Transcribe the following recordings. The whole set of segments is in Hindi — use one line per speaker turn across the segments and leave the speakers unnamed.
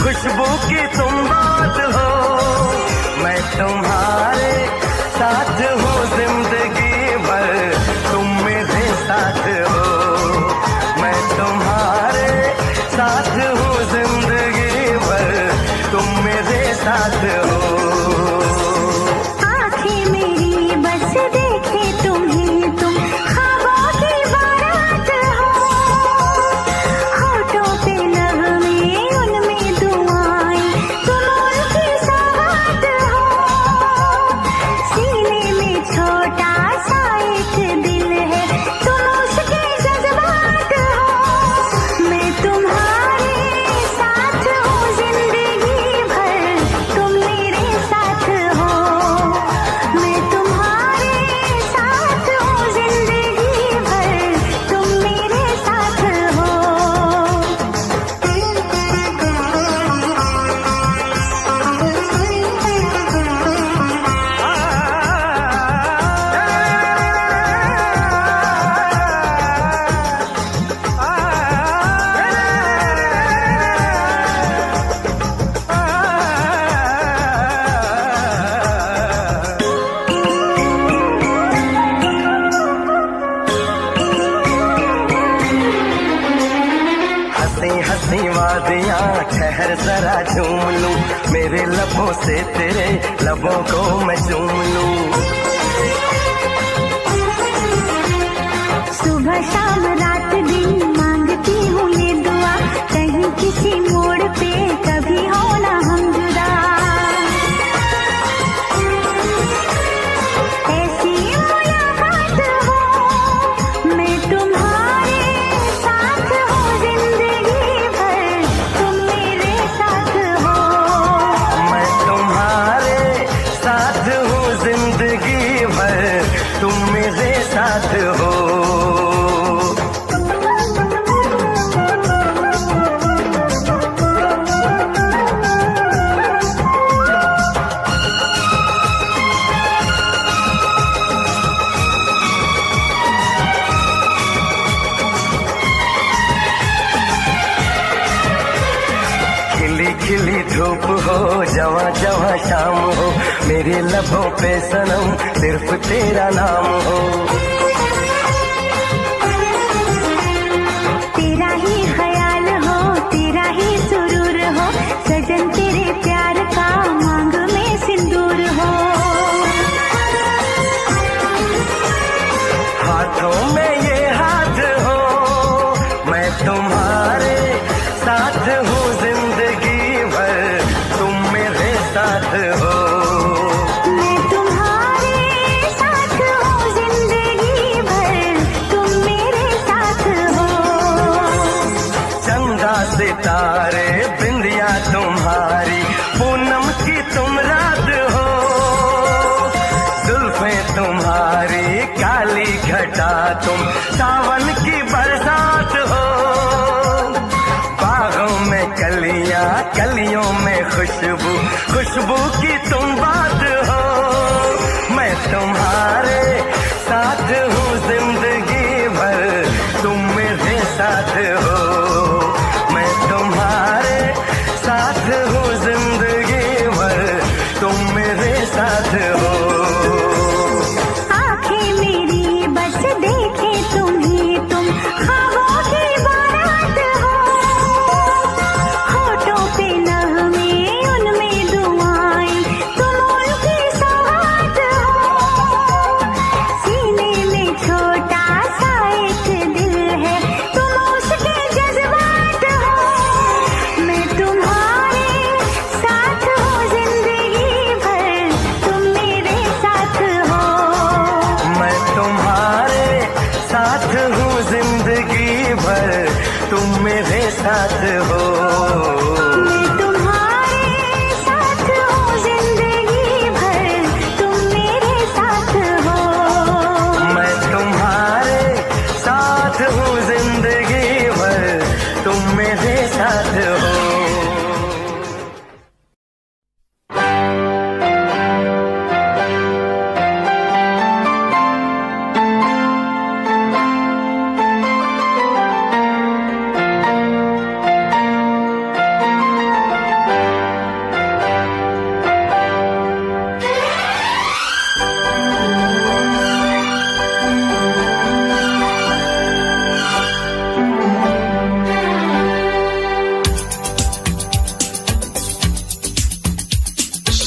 खुशबू की तुम बात हो। मैं तुम्हारे साथ हूँ जिंदगी भर, तुम मेरे साथ हो। मैं तुम्हारे साथ हूँ जिंदगी भर, तुम मेरे साथ हो।
आँखें मेरी बस देखे तुम्हें, तुम ख्वाबों की बारात हो। होठों पे नगमे उनमें दुआएं, तुम उनकी सौगात हो। सीने में छोटा सा एक दिल है, तुम उसके जज्बात हो। मैं तुम्हारे साथ हूँ जिंदगी भर, तुम मेरे साथ हो। मैं तुम्हारे साथ हूँ जिंदगी भर, तुम मेरे साथ हो।
हंसी हंसी वादियाँ ठहर जरा झूम लूं, मेरे लबों से तेरे लबों को मैं चूम लूं।
सुबह शाम रात दिन मांगती हूँ ये दुआ, कहीं किसी मोड़ पे कभी हो ना हम जुदा। ऐसी मुलाकात हो, मैं तुम्हारे साथ हूँ जिंदगी भर, तुम मेरे साथ हो।
मैं तुम्हारे साथ हूँ जिंदगी भर, तुम मेरे साथ हो। खिली खिली धूप हो, जवां जवां शाम हो, मेरे लबों पे सनम सिर्फ तेरा नाम हो।
तेरा ही ख्याल हो, तेरा ही सुरूर हो, सजन तेरे प्यार का मांग में सिंदूर हो।
हाथों में ये हाथ हो, मैं तुम्हारे साथ हूँ जिंदगी भर, तुम मेरे साथ हो।
मैं तुम्हारे साथ हूँ जिंदगी भर, तुम मेरे साथ हो।
चंदा सितारे बिंदिया तुम्हारी, पूनम की तुम रात हो। जुल्फे तुम्हारी काली घटा, तुम सावन की बरसात हो। बागों में कलियां, कलियों में खुशबू, खुशबू की तुम बात हो। मैं तुम्हारे साथ हूँ जिंदगी भर, तुम मेरे साथ हो। मैं तुम्हारे साथ हूँ जिंदगी भर, तुम मेरे साथ हो।
आँखें मेरी बस देखे तुम्हें, तुम ख्वाबों की बारात हो। होठों पे नगमे उनमें दुआएं, तुम उनकी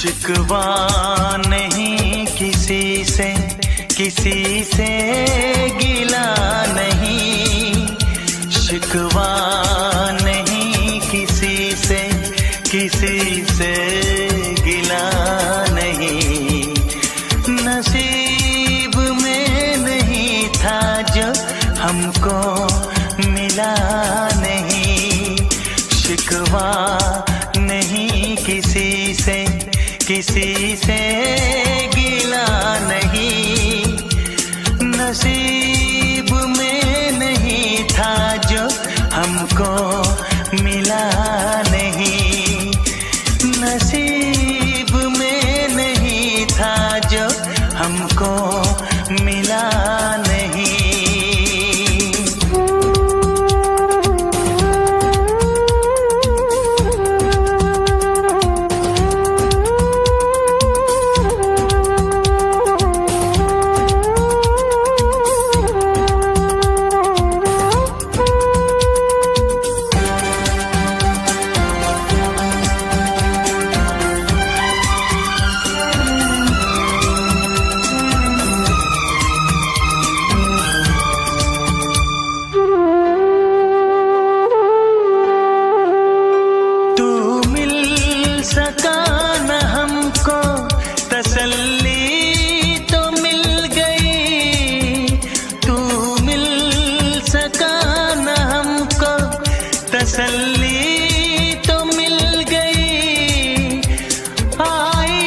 शिकवा नहीं किसी से, किसी से गिला नहीं, शिकवा नहीं किसी से, किसी से गिला नहीं। नसीब में नहीं था जो हमको मिला नहीं, शिकवा नहीं किसी से, किसी से गिला नहीं। नसीब में नहीं था जो हमको मिला नहीं, नसीब में नहीं था जो हमको मिला नहीं। तसल्ली तो मिल गई, तू मिल सका न हमको, तसल्ली तो मिल गई। आई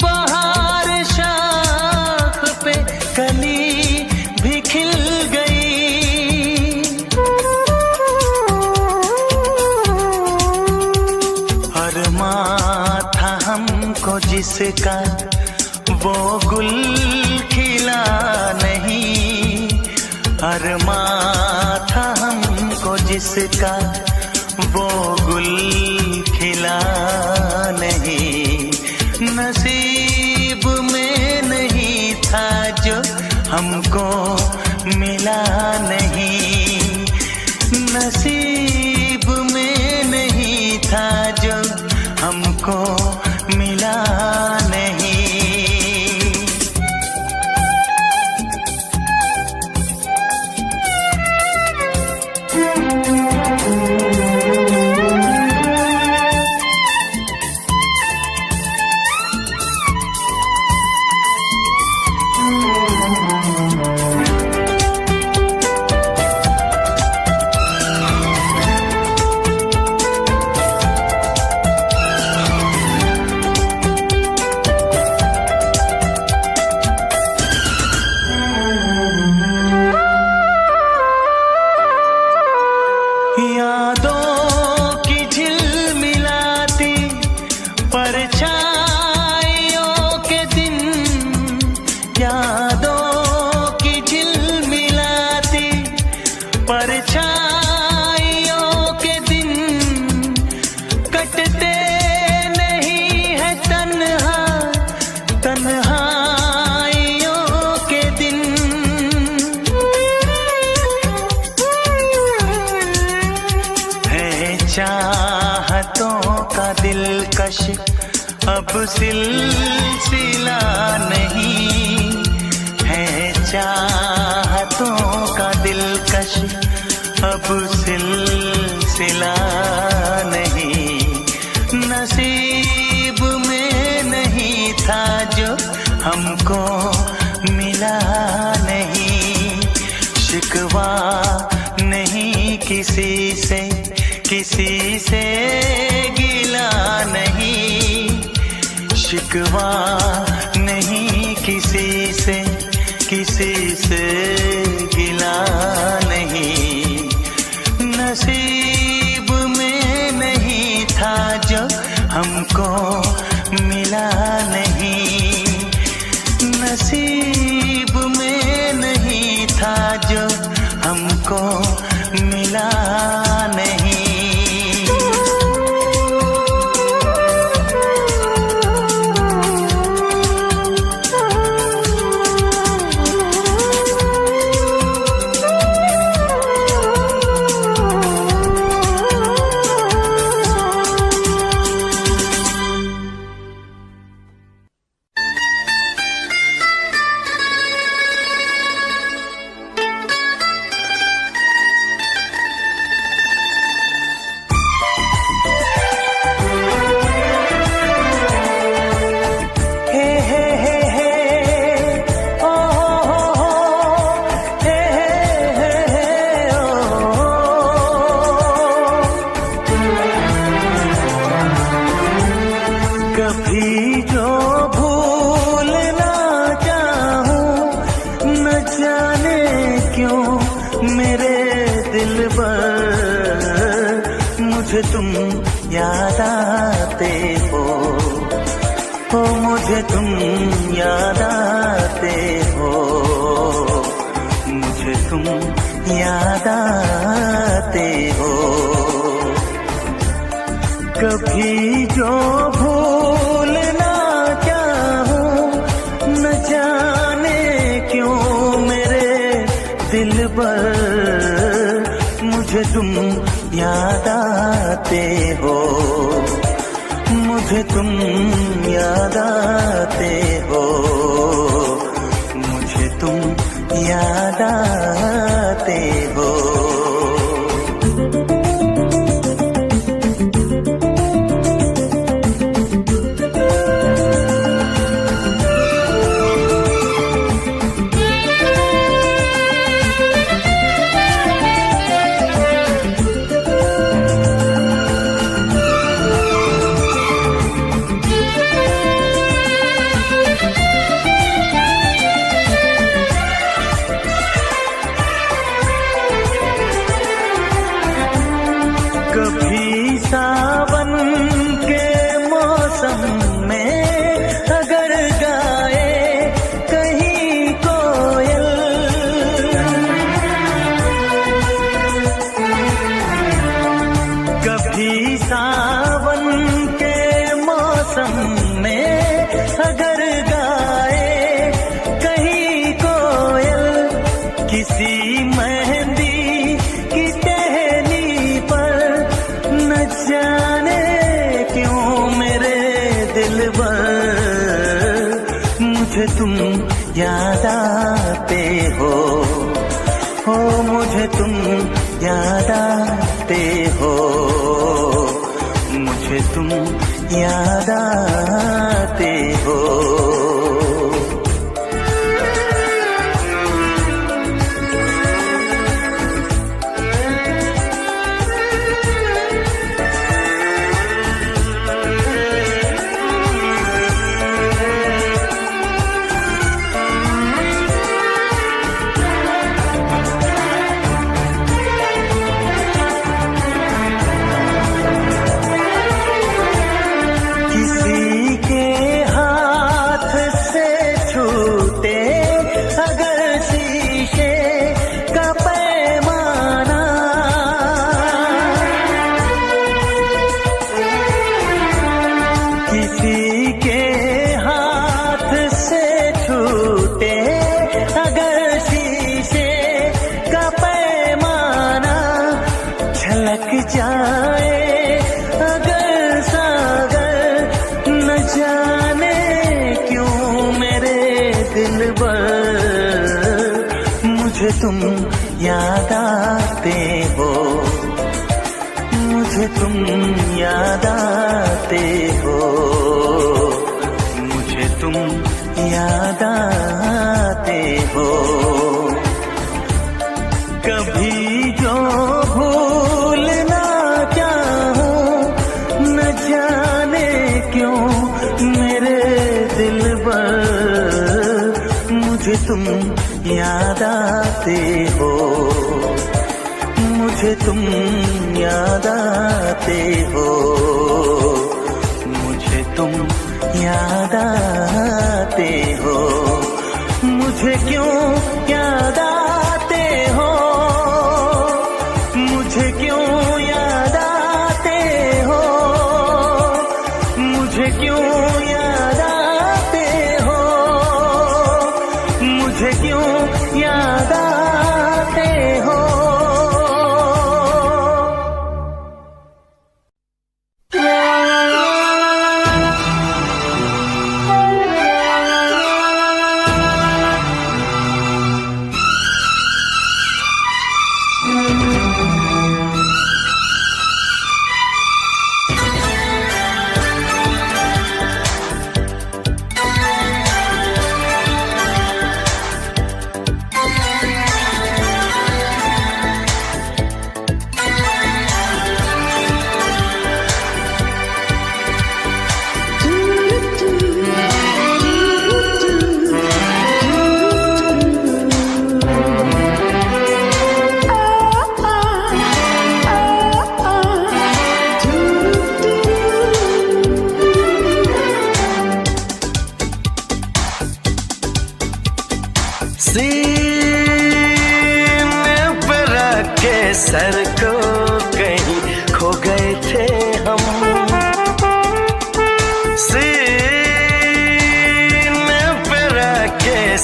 बहार शाख पे कली भी खिल गई। अरमां था हमको जिसका वो गुल खिला नहीं, अरमां था हमको जिसका वो गुल खिला नहीं। नसीब में नहीं था जो हमको मिला नहीं, नसीब में नहीं था जो हमको मिला नहीं। यादों की झिलमिलाती परछाइयों के दिन, यादों की झिलमिलाती परछाइयों के दिन, कटते नहीं है तन्हा तन्हाइयों के दिन। चाहतों का दिलकश अब सिलसिला नहीं है, चाहतों का दिलकश अब सिलसिला नहीं। नसीब में नहीं था जो हमको मिला नहीं, शिकवा नहीं किसी से, किसी से गिला नहीं, शिकवा नहीं किसी से, किसी से गिला नहीं। नसीब में नहीं था जो हमको मिला नहीं, नसीब में नहीं था जो हमको मिला नहीं। कभी जो भूलना चाहूं न जाने क्यों मेरे दिल पर मुझे तुम याद आते हो, मुझे तुम याद आते हो, मुझे तुम याद आते हो। कभी जो भूलना चाहूं न जाने क्यों मेरे दिल पर मुझे तुम याद आते हो, मुझे तुम याद आते हो, मुझे तुम याद आते हो। कभी सावन के मौसम में अगर गाए कहीं कोयल, कभी सावन के मौसम में अगर गाए कहीं कोयल, किसी मेहंदी की टहनी पर न जाने क्यों मेरे दिल पर मुझे तुम याद आते हो, मुझे तुम याद आते हो, मुझे तुम याद आते हो। किसी के हाथ से छूटे अगर शीशे का पैमाना, किसी के हाथ से छूटे अगर शीशे का पैमाना, झलक जाए अगर सागर न जाने क्यों मेरे दिल पर मुझे तुम याद आते हो, मुझे तुम याद आते हो, मुझे तुम याद आते हो। कभी जो भूलना चाहूं न जाने क्यों मेरे दिल पर मुझे तुम याद आते हो, मुझे तुम याद आते हो, मुझे तुम याद आते हो, मुझे क्यों याद आते हो, मुझे क्यों याद आते हो, मुझे क्यों याद आते हो, मुझे क्यों याद आते हो।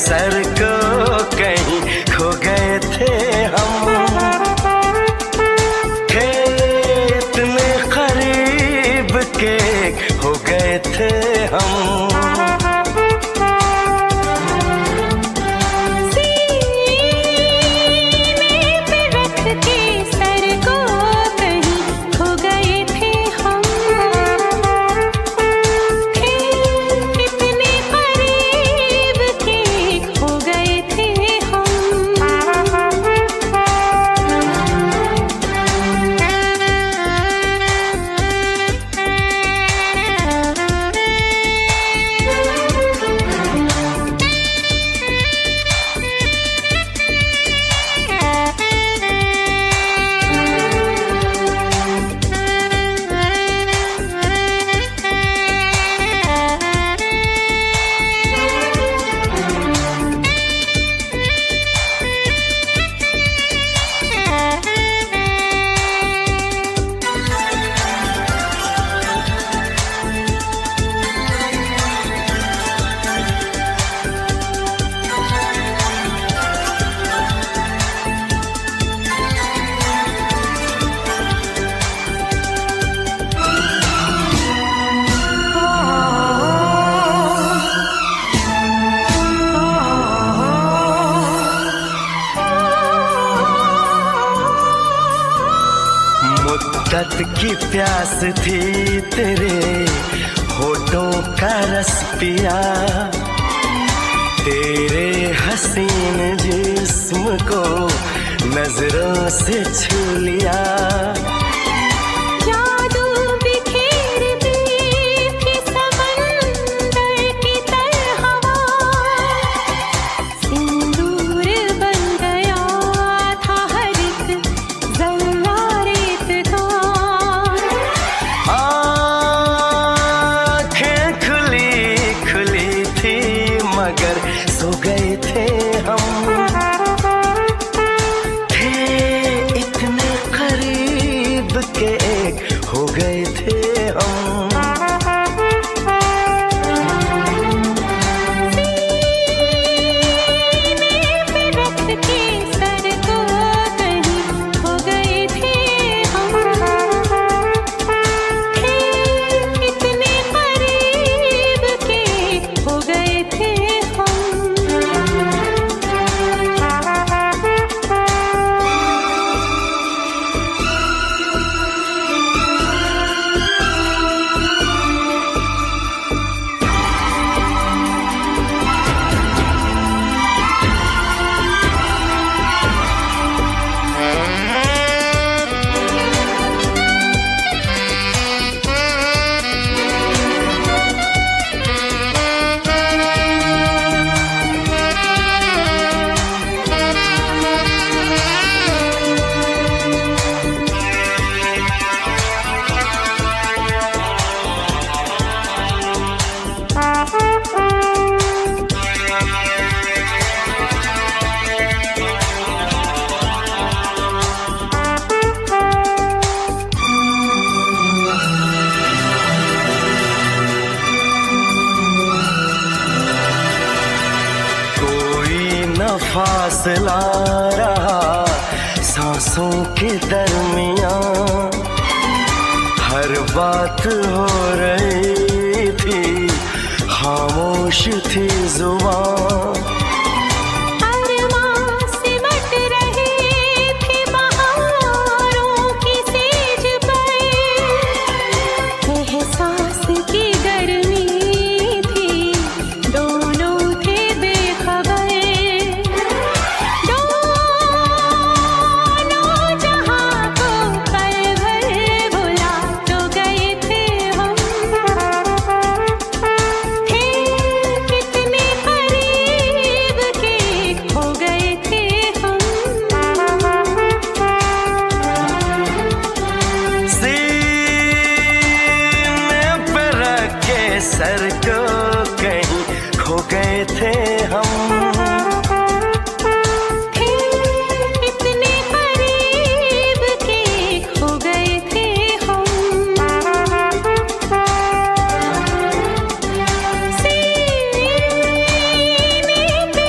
सर को कहीं खो गए थे हम, थे इतने करीब के हो गए थे हम। मुद्दत की प्यास थी तेरे होठों का रस पिया, तेरे हसीन जिस्म को नजरों से छू लिया। सो गए थे हम, थे इतने करीब के हो गए थे हम। फासला रहा सांसों के दरमियां, हर बात हो रही थी खामोश थी जुबान। सर को कहीं खो गए थे हम,
थे इतने करीब के खो गए थे हम। सीने पे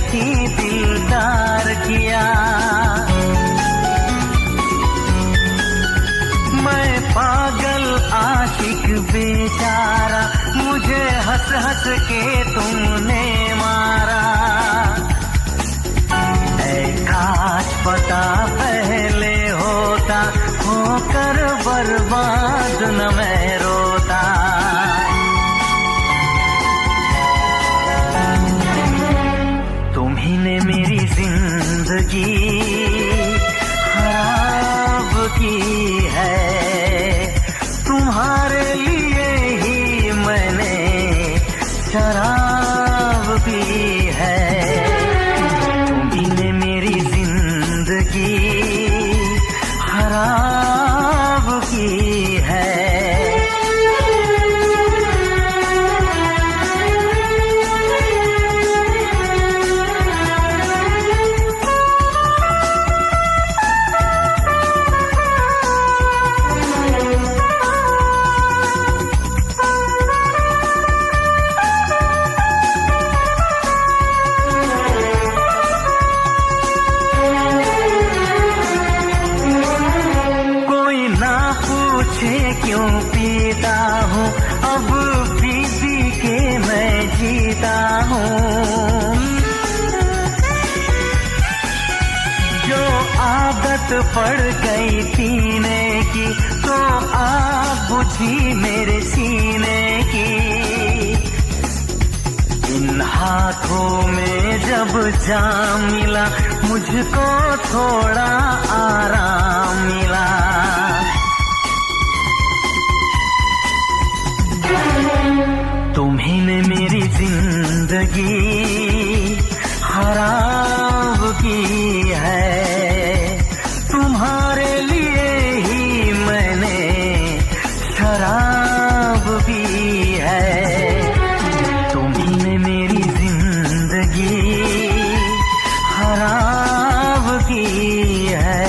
हंसी दिलदार किया। मैं पागल आशिक बेचारा, मुझे हंस हंस के तुमने मारा। ऐ काश पता पहले होता, होकर बर्बाद न मैं रोता। तुम्ही ने मेरी जिंदगी खराब की है, तुम्हारे लिए ही मैंने शराब पी है। तुम्ही ने मेरी जिंदगी खराब की है। क्यों पीता हूँ अब पी पी के मैं जीता हूँ। जो आदत पड़ गई पीने की, तो आग बुझी मेरे सीने की। इन हाथों में जब जाम मिला, मुझको थोड़ा आराम मिला। तुम्ही ने मेरी जिंदगी खराब की है, तुम्हारे लिए ही मैंने शराब पी है। तुम्ही ने मेरी जिंदगी खराब की है।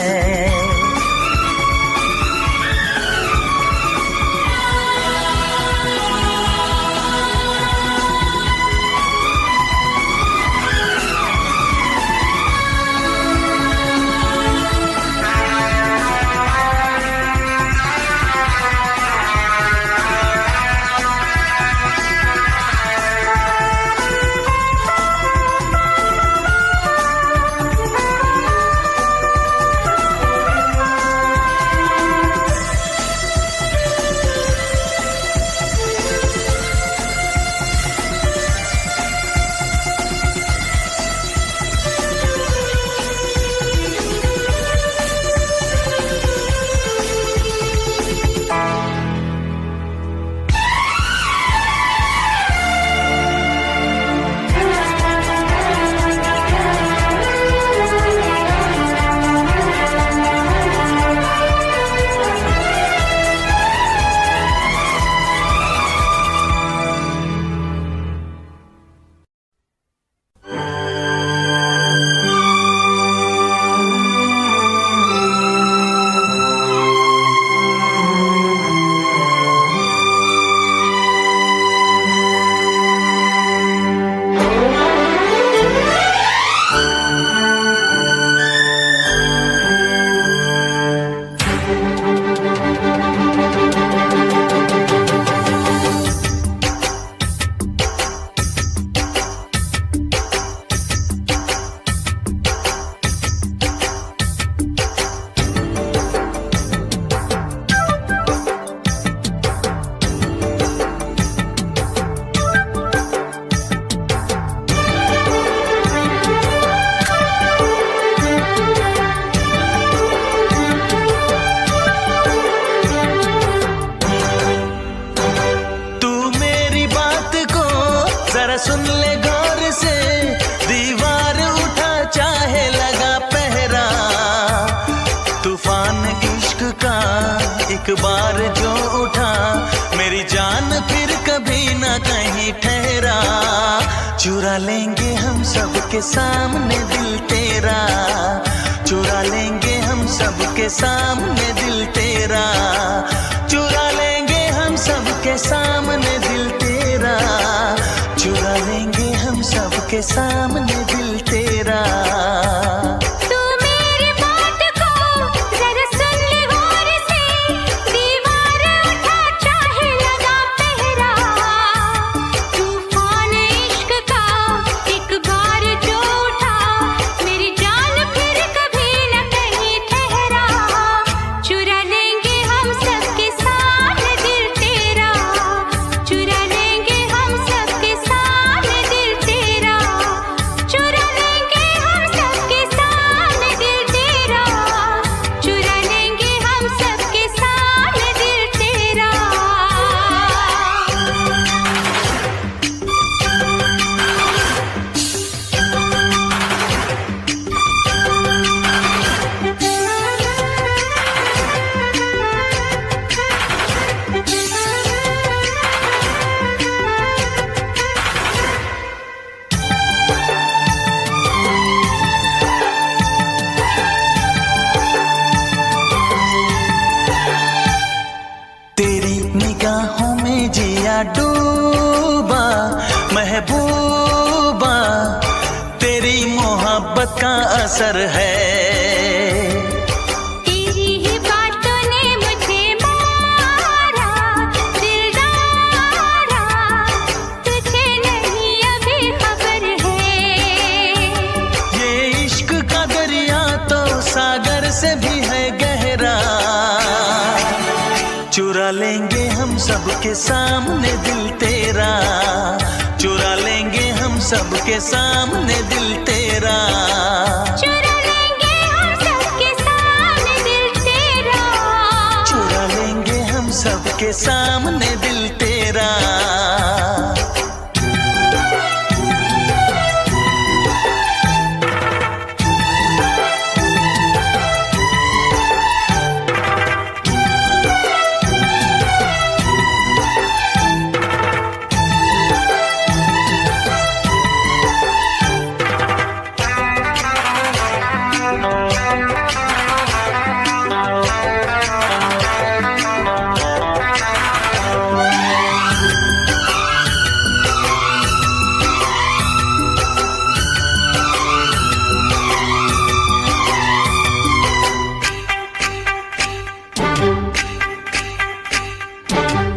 सुन ले गौर से, दीवार उठा चाहे लगा पहरा। तूफान इश्क का एक बार जो उठा, मेरी जान फिर कभी न कहीं ठहरा। चुरा लेंगे हम सबके सामने दिल तेरा, चुरा लेंगे हम सबके सामने दिल तेरा, चुरा लेंगे हम सबके सामने दिल तेरा, चुरा लेंगे हम सबके सबके सामने दिल तेरा।
तू मेरी बात को जरा सुन ले गौर से, दीवार उठा चाहे लगा पहरा। तूफान इश्क का एक बार जो उठा, मेरी जान फिर कभी न कहीं ठहरा। चुरा लेंगे हम सबके सामने दिल तेरा, चुरा लेंगे हम सबके सामने दिल तेरा, चुरा लेंगे हम सबके सामने दिल तेरा, चुरा लेंगे हम सबके सामने दिल तेरा।
तेरी निगाहों में जिया डूबा महबूबा, तेरी मोहब्बत का असर है।
तेरी ही बातों ने मुझे मारा दिलदारा, तुझे नहीं अभी खबर है।
ये इश्क का दरिया तो सागर से भी है गहरा। चुरा लेंगे हम सबके सामने दिल तेरा, चुरा लेंगे हम सबके सामने दिल तेरा।
चुरा लेंगे हम सबके सामने दिल तेरा,
चुरा लेंगे हम सबके सामने दिल तेरा।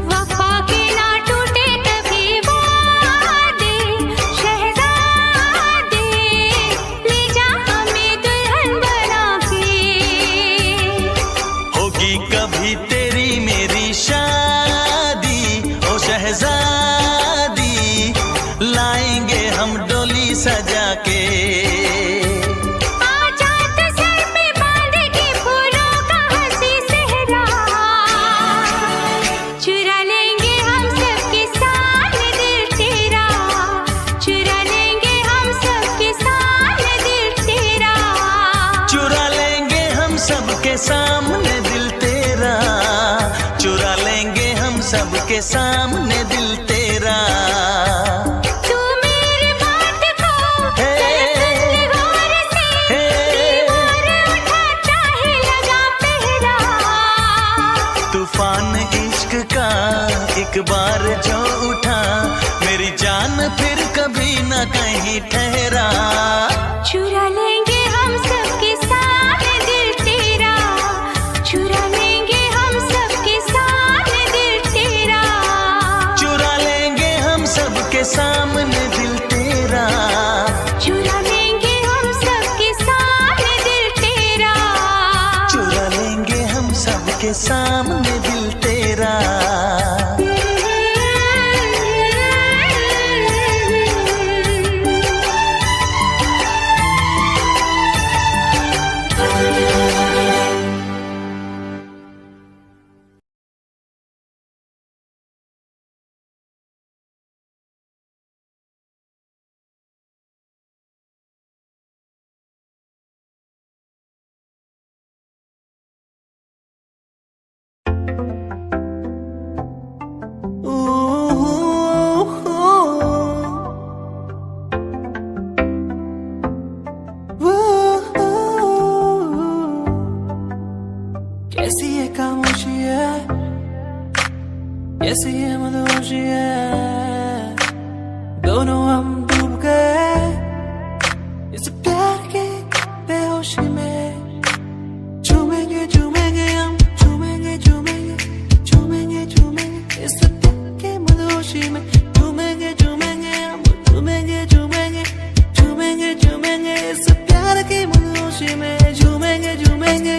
वफा के ना टूटे कभी वादे, शहजादे ले जा हमें दुल्हन बना के।
होगी कभी तेरी मेरी शादी ओ शहजादी, लाएंगे हम डोली सजा के।
आजाद सर पे बांध के फूलों का हंसी सेहरा, चुरा लेंगे हम सबके सामने दिल तेरा, चुरा लेंगे हम सबके सामने दिल तेरा।
चुरा लेंगे हम सबके सामने दिल तेरा, चुरा लेंगे हम सबके सामने दिल तेरा।
तू मेरी बात को जरा सुन ले गौर से, दीवार उठा चाहे लगा पहरा।
तूफान इश्क का एक बार जो उठा, मेरी जान फिर कभी न कहीं ठहरा।
चुरा लेंगे हम सबके सामने दिल तेरा, चुरा लेंगे हम सबके सामने दिल तेरा,
चुरा लेंगे हम सबके सामने दिल तेरा।
चुरा लेंगे हम सबके सामने दिल तेरा।
चुरा लेंगे हम सबके सामने दिल तेरा।
कैसी ये खामोशी है, कैसी ये मदहोशी है, दोनों हम डूब गए प्यार के बेहोशी में झूमेंगे झूमेंगे हम झूमेंगे झूमेंगे झूमेंगे झूमेंगे इस प्यार के मदहोशी में झूमेंगे झूमेंगे हम झूमेंगे झूमेंगे झूमेंगे झूमेंगे इस प्यार के मदहोशी में झूमेंगे झूमेंगे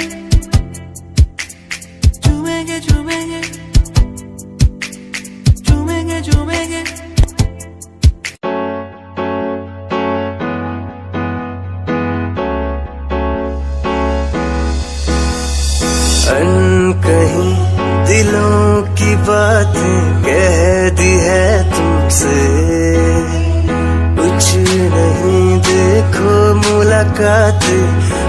झूमेंगे झूमेंगे झूमेंगे झूमेंगे
अनकहीं दिलों की बातें कह दी है तुमसे, कुछ नहीं देखो मुलाकातें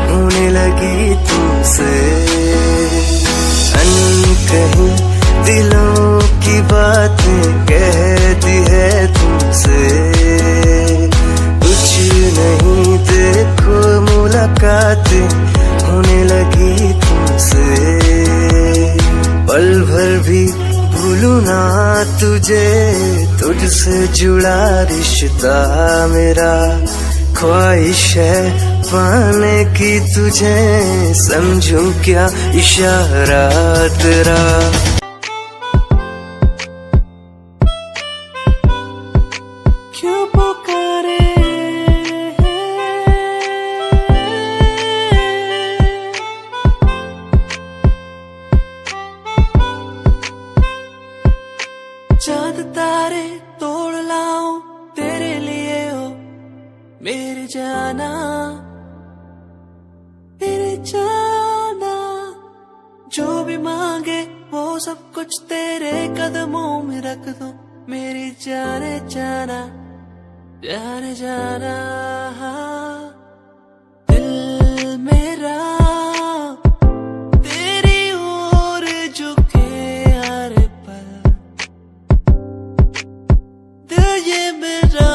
होने लगी तुमसे। अनकहीं दिलों की बातें कह दी है तुमसे, कुछ नहीं देखो मुलाकातें होने लगी तुमसे। पल भर भी भूलूं ना तुझे, तुझसे जुड़ा रिश्ता मेरा, ख्वाहिश है पाने की तुझे, समझूं क्या इशारा तेरा।
क्यों पुकारे चांद तारे तोड़ लाऊं तेरे लिए हो मेरे जाना, मेरे जाना। जो भी मांगे वो सब कुछ तेरे कदमों में रख दूं मेरी जाने जाना, जाने जाना। दिल मेरा तेरी ओर झुके हर पल, दिल ये मेरा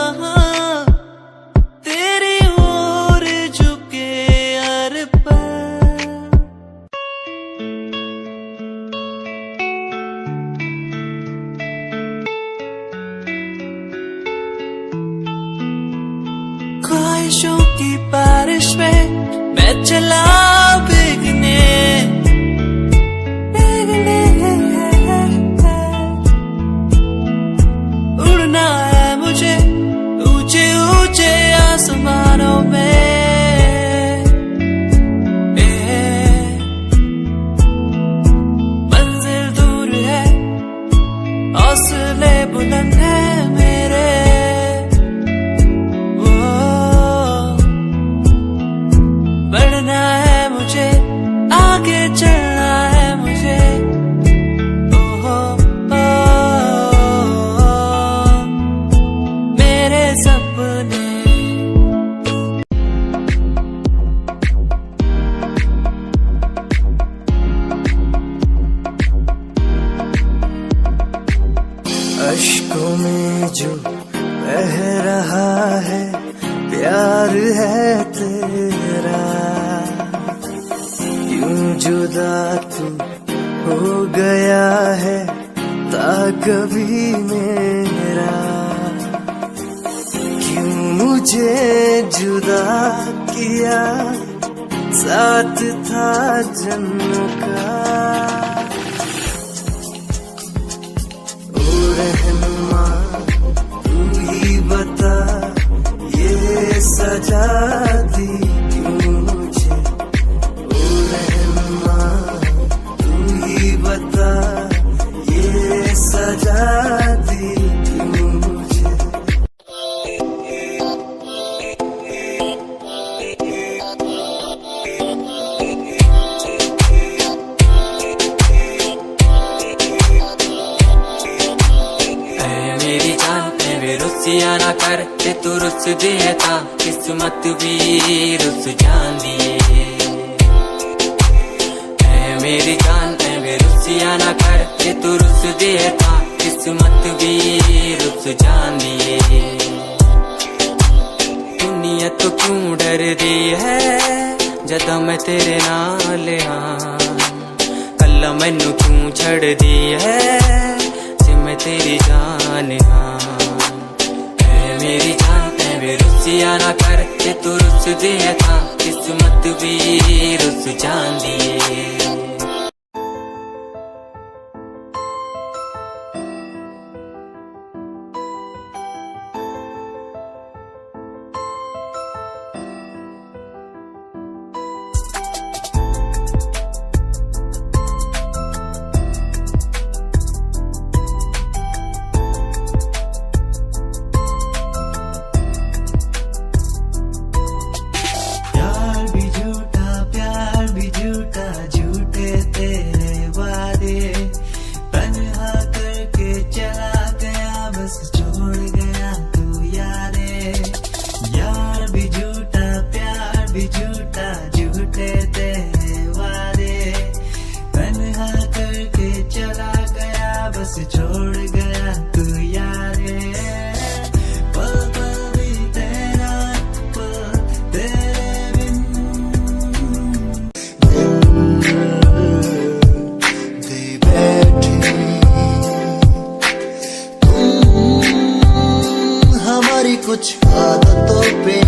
तेरी ओर झुके हर पल। ख्वाहिशों की बारिश में मैं चला भीगने, उड़ना है मुझे ऊंचे ऊंचे आसमानों में। मंजिल दूर है हौसले बुलंद है मेरे, बढ़ना है मुझे आगे चलना है मुझे। ओहो मेरे सपने
अश्कों में जो बह रहा है प्यार है तेरा, यूं जुदा तू हो गया है ता कभी मेरा। क्यों मुझे जुदा किया साथ था जन्म का, ओ रहनुमा तू ही बता ये सजा दी क्यों मुझे, ओ रहनुमा तू ही बता ये सजा दी क्यों मुझे।
मेरी जान में रुसिया ना कर ते तू रुस दिए था, किस्मत भी रुस जान दिए। मेरी जान में रुसिया ना कर ते तू रुस दिए था, किस्मत भी रुस जान दिए। दुनिया तो क्यों डर दी है जदा मैं तेरे नाल हाँ, कल्ला मैनू क्यों छड़ दी है मैं तेरी जान हाँ। मेरी जान वे रुसिया ना कर जे तू रुस दी है था किस्मत भी रुस जांदी है।
छोड़ गया तू यारे, पल पल भी तेरा, पल तेरे बिन दे बैठे तुम हमारी कुछ आदतों पे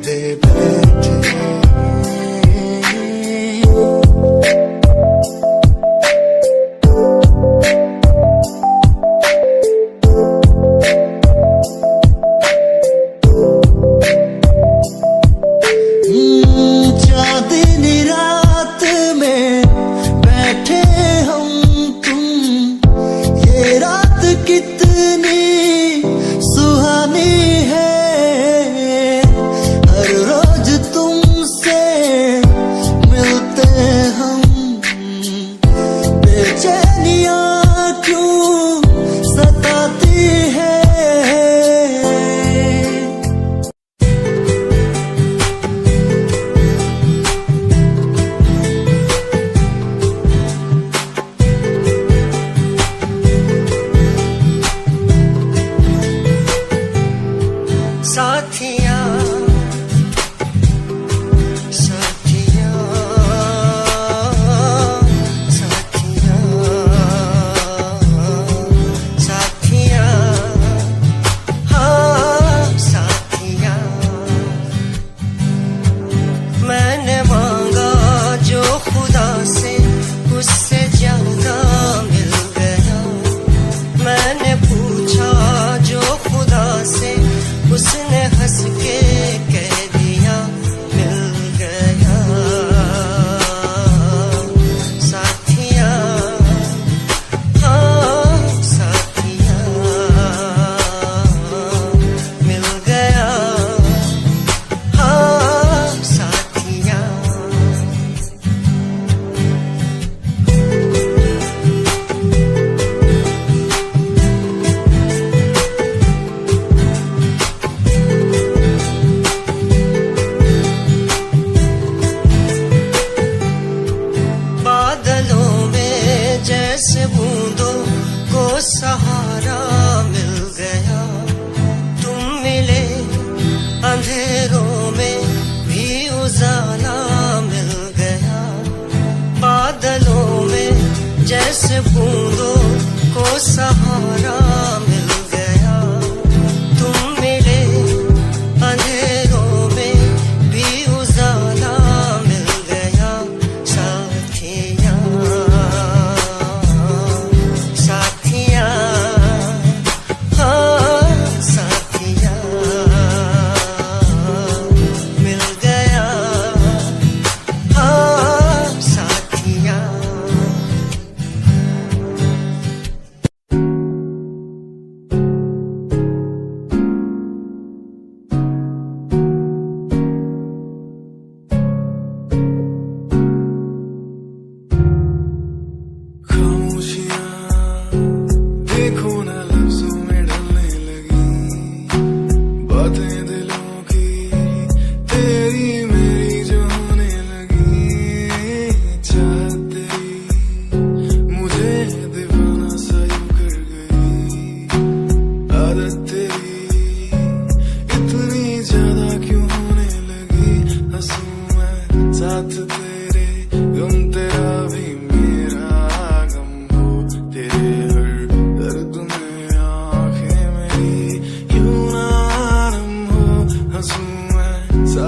दे बैठे। कितनी सुहानी है, हर रोज तुमसे मिलते हम, बेचैनियां क्यों सताती है। साथिया साथिया साथिया साथिया हाँ साथिया, मैंने मांगा जो खुदा से उससे ज्यादा मिल गया, मैंने पूछा जो खुदा से उसने हंस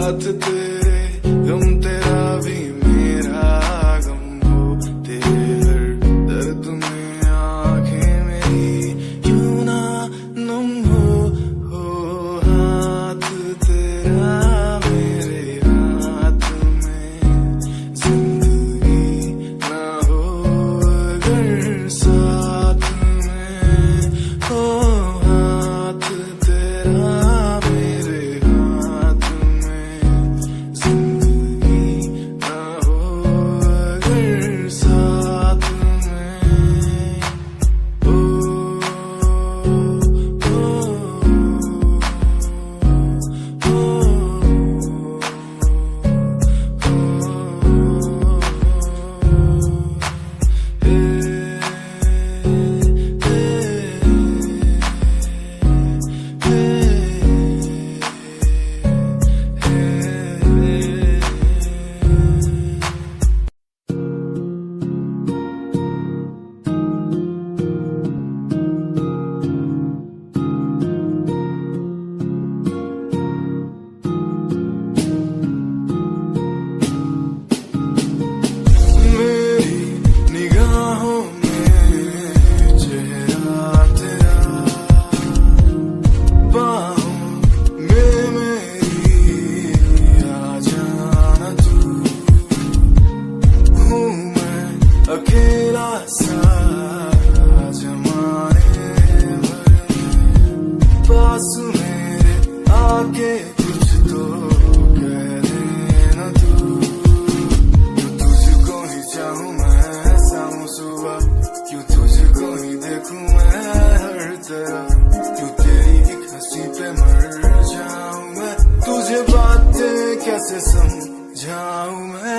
साथ तेरे गम तेरा भी मेरा गम हो, तेरे हर दर्द में आंखें मेरी क्यों ना नम हो हाथ तेरा मेरे हाथ में जिंदगी ना हो अगर साथ में हो, हाथ तेरा मेरे हाथ में जिंदगी ना हो अगर साथ में ओ, मेरी निगाहों में चेहरा तेरा, बाहों में मेरी आ जाना तू, हूँ मैं अकेला सा जमाने भर में, पास मेरे आके कुछ तो कह देना तू, तुझको ही चाहूं मैं शाम सुबह, क्यों तुझको ही देखूं मैं हर तरफ, क्यों तेरी एक हंसी पे मर जाऊं मैं, तुझे बातें कैसे समझाऊं मैं।